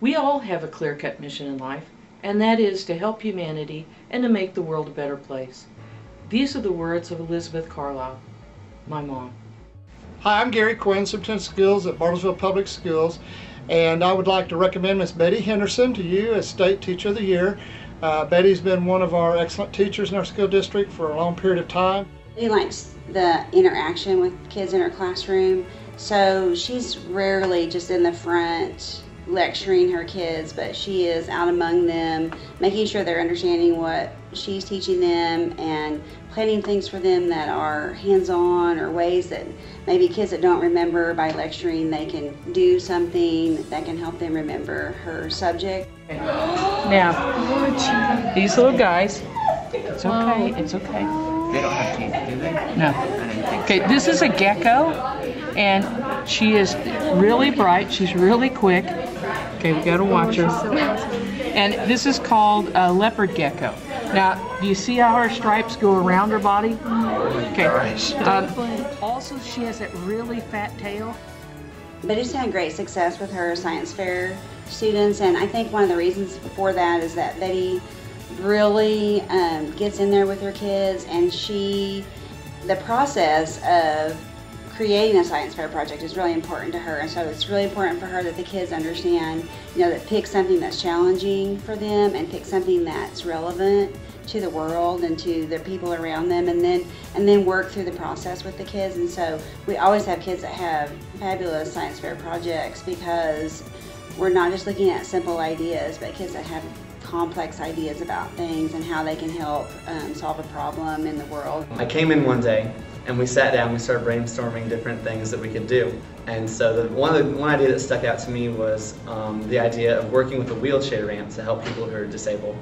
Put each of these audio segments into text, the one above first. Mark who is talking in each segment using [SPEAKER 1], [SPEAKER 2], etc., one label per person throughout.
[SPEAKER 1] We all have a clear-cut mission in life, and that is to help humanity and to make the world a better place. These are the words of Elizabeth Carlisle, my mom.
[SPEAKER 2] Hi, I'm Gary Quinn, Superintendent of Schools at Bartlesville Public Schools, and I would like to recommend Miss Betty Henderson to you as State Teacher of the Year. Betty's been one of our excellent teachers in our school district for a long period of time.
[SPEAKER 3] She likes the interaction with kids in her classroom, so she's rarely just in the front lecturing her kids, but she is out among them, making sure they're understanding what she's teaching them and planning things for them that are hands-on, or ways that maybe kids that don't remember by lecturing, they can do something that can help them remember her subject.
[SPEAKER 1] Now, these little guys, it's okay, it's okay.
[SPEAKER 4] They don't have teeth, do they?
[SPEAKER 1] No. Okay, this is a gecko, and she is really bright, she's really quick. Okay, we gotta watch her. And this is called a leopard gecko. Now, do you see how her stripes go around her body? Okay. Also, she has that really fat tail.
[SPEAKER 3] Betty's had great success with her science fair students, and I think one of the reasons for that is that Betty really gets in there with her kids, and the process of creating a science fair project is really important to her, and so it's really important for her that the kids understand, that pick something that's challenging for them and pick something that's relevant to the world and to the people around them, and then work through the process with the kids. And so we always have kids that have fabulous science fair projects, because we're not just looking at simple ideas, but kids that have complex ideas about things and how they can help solve a problem in the world.
[SPEAKER 4] I came in one day and we sat down, we started brainstorming different things that we could do. And so one idea that stuck out to me was the idea of working with a wheelchair ramp to help people who are disabled.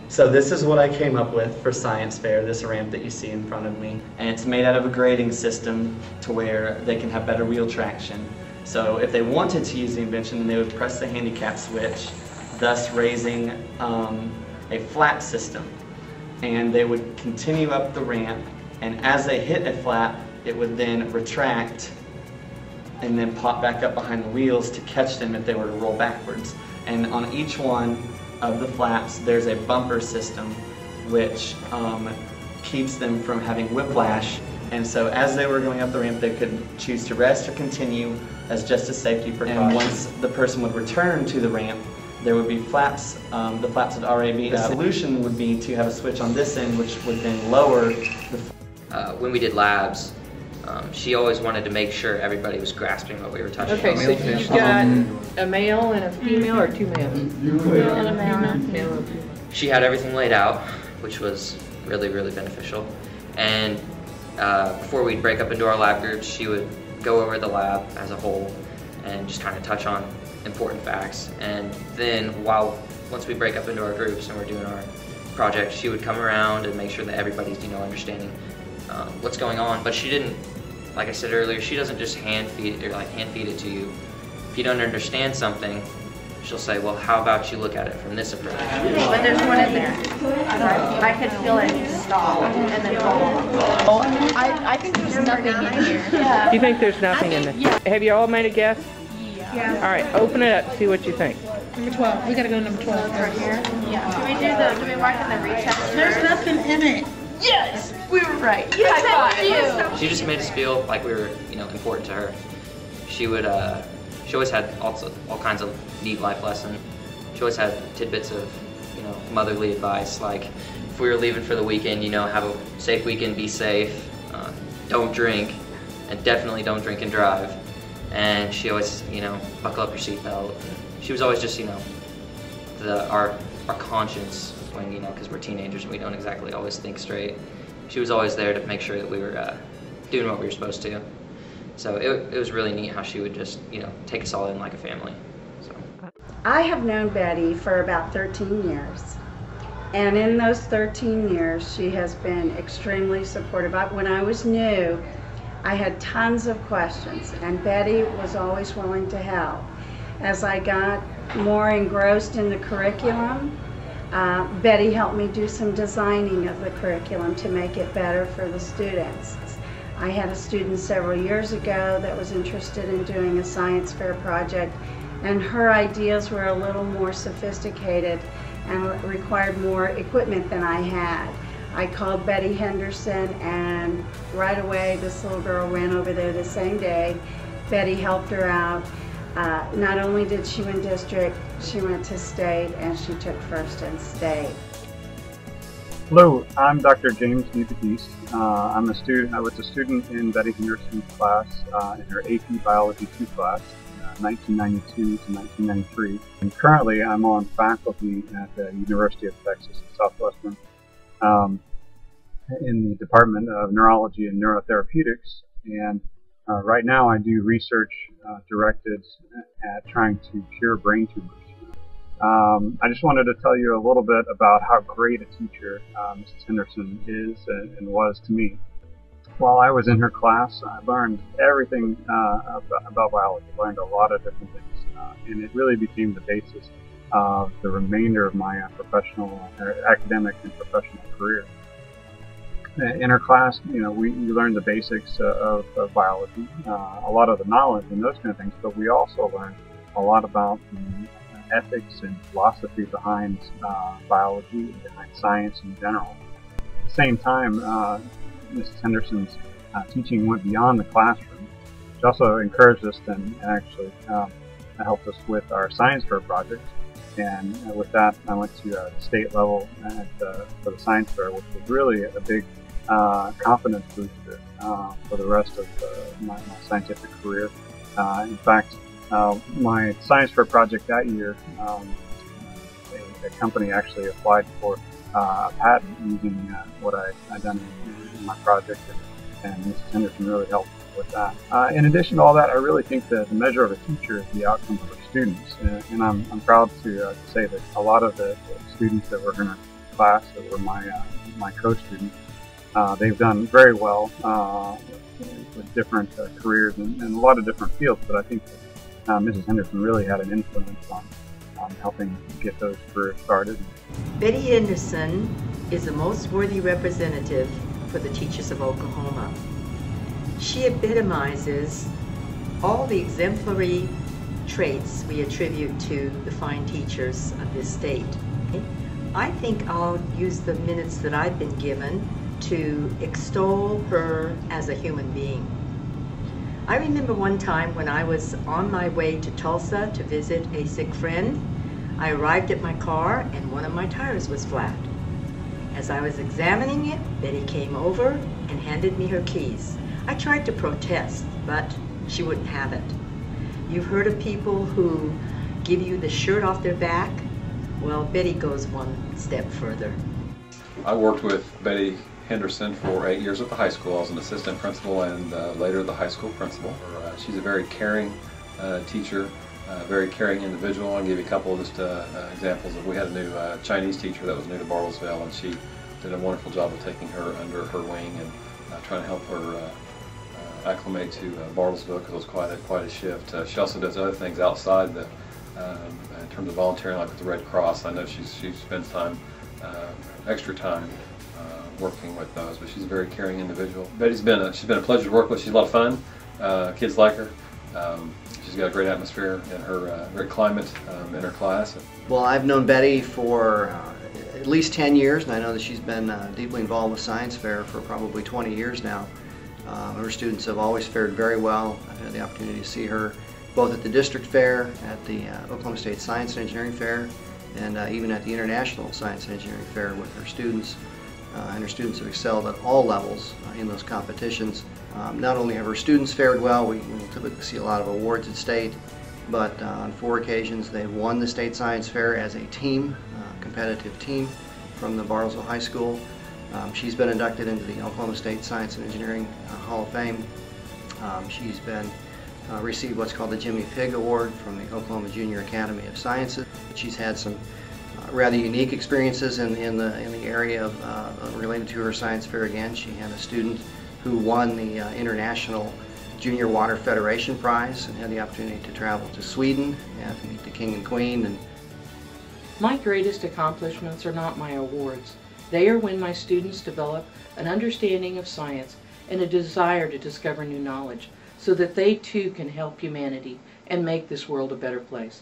[SPEAKER 4] So this is what I came up with for science fair, this ramp that you see in front of me. And it's made out of a grading system to where they can have better wheel traction. So if they wanted to use the invention, then they would press the handicap switch, thus raising a flat system. And they would continue up the ramp, and as they hit a flat, it would then retract and then pop back up behind the wheels to catch them if they were to roll backwards. And on each one of the flats, there's a bumper system which keeps them from having whiplash. And so as they were going up the ramp, they could choose to rest or continue as just a safety precaution. And once the person would return to the ramp, there would be flaps, the flaps would already be. The solution would be to have a switch on this end, which would then lower the...
[SPEAKER 5] When we did labs, she always wanted to make sure everybody was grasping what we were touching.
[SPEAKER 1] Okay, so you've got a male and a female, or two males?
[SPEAKER 6] And a male.
[SPEAKER 5] She had everything laid out, which was really, really beneficial. And before we'd break up into our lab groups, she would go over the lab as a whole and just kind of touch on important facts. And then once we break up into our groups and we're doing our project, she would come around and make sure that everybody's understanding what's going on. But she didn't, like I said earlier, she doesn't just hand feed it to you. If you don't understand something, she'll say, well, how about you look at it from this approach?
[SPEAKER 6] But there's one in there. I could feel it stop and then go. I think there's nothing in here. Yeah.
[SPEAKER 1] You think there's nothing in there?
[SPEAKER 6] Yeah.
[SPEAKER 1] Have you all made a guess?
[SPEAKER 6] Yeah.
[SPEAKER 1] All right, open it up and see what you think.
[SPEAKER 7] Number 12. We gotta go to number 12.
[SPEAKER 6] Right here? Yeah. Do we mark in the retest?
[SPEAKER 7] There's nothing in it.
[SPEAKER 6] Yes! We were right. High five.
[SPEAKER 5] She just made us feel like we were, important to her. She would, she always had all kinds of neat life lessons. She always had tidbits of, motherly advice, like if we were leaving for the weekend, have a safe weekend, be safe, don't drink, and definitely don't drink and drive. And she always, buckle up your seatbelt. She was always just, our conscience when, because we're teenagers and we don't exactly always think straight. She was always there to make sure that we were doing what we were supposed to. So it was really neat how she would just, take us all in like a family. So.
[SPEAKER 8] I have known Betty for about 13 years. And in those 13 years, she has been extremely supportive. When I was new, I had tons of questions, and Betty was always willing to help. As I got more engrossed in the curriculum, Betty helped me do some designing of the curriculum to make it better for the students. I had a student several years ago that was interested in doing a science fair project, and her ideas were a little more sophisticated and required more equipment than I had. I called Betty Henderson, and right away this little girl ran over there the same day. Betty helped her out. Not only did she win district, she went to state, and she took first in state.
[SPEAKER 9] Hello, I'm Dr. James Newbaptiste. I was a student in Betty Henderson's class in her AP Biology 2 class, 1992 to 1993. And currently I'm on faculty at the University of Texas at Southwestern in the Department of Neurology and Neurotherapeutics. And right now I do research directed at trying to cure brain tumors. I just wanted to tell you a little bit about how great a teacher Mrs. Henderson is and was to me. While I was in her class, I learned everything about biology. I learned a lot of different things, and it really became the basis of the remainder of my academic and professional career. In her class, we learned the basics of biology, a lot of the knowledge and those kind of things, but we also learned a lot about the ethics and philosophy behind biology and behind science in general. At the same time, Mrs. Henderson's teaching went beyond the classroom. She also encouraged us and actually helped us with our science fair project. And with that, I went to the state level for the science fair, which was really a big confidence booster for the rest of my scientific career. In fact, my science fair project that year, a company actually applied for a patent using what I'd done in my project, and Mrs. Henderson really helped with that. In addition to all that, I really think that the measure of a teacher is the outcome of her students, and I'm proud to say that a lot of the students that were in her class that were my co-students, they've done very well with different careers in a lot of different fields, but I think that Mrs. Henderson really had an influence on helping get those careers started.
[SPEAKER 10] Betty Henderson is the most worthy representative for the teachers of Oklahoma. She epitomizes all the exemplary traits we attribute to the fine teachers of this state. I think I'll use the minutes that I've been given to extol her as a human being. I remember one time when I was on my way to Tulsa to visit a sick friend. I arrived at my car and one of my tires was flat. As I was examining it, Betty came over and handed me her keys. I tried to protest, but she wouldn't have it. You've heard of people who give you the shirt off their back? Well, Betty goes one step further.
[SPEAKER 11] I worked with Betty Henderson for 8 years at the high school. I was an assistant principal and later the high school principal. She's a very caring teacher, very caring individual. I'll give you a couple of just examples. We had a new Chinese teacher that was new to Bartlesville, and she did a wonderful job of taking her under her wing and trying to help her acclimate to Bartlesville, because it was quite a shift. She also does other things outside in terms of volunteering, like with the Red Cross. I know she spends time, extra time, working with those, but she's a very caring individual. Betty's been a pleasure to work with. She's a lot of fun. Kids like her. She's got a great atmosphere in her great climate in her class.
[SPEAKER 12] Well, I've known Betty for at least 10 years, and I know that she's been deeply involved with Science Fair for probably 20 years now. Her students have always fared very well. I've had the opportunity to see her both at the district fair, at the Oklahoma State Science and Engineering Fair, and even at the International Science and Engineering Fair with her students. And her students have excelled at all levels in those competitions. Not only have her students fared well, we typically see a lot of awards at state, but on 4 occasions they've won the State Science Fair as a team, competitive team from the Bartlesville High School. She's been inducted into the Oklahoma State Science and Engineering Hall of Fame. She's been received what's called the Jimmy Pigg Award from the Oklahoma Junior Academy of Sciences. She's had some rather unique experiences in the area of related to her science fair. Again, she had a student who won the International Junior Water Federation Prize and had the opportunity to travel to Sweden and to meet the King and Queen. And
[SPEAKER 1] my greatest accomplishments are not my awards. They are when my students develop an understanding of science and a desire to discover new knowledge. so that they too can help humanity and make this world a better place.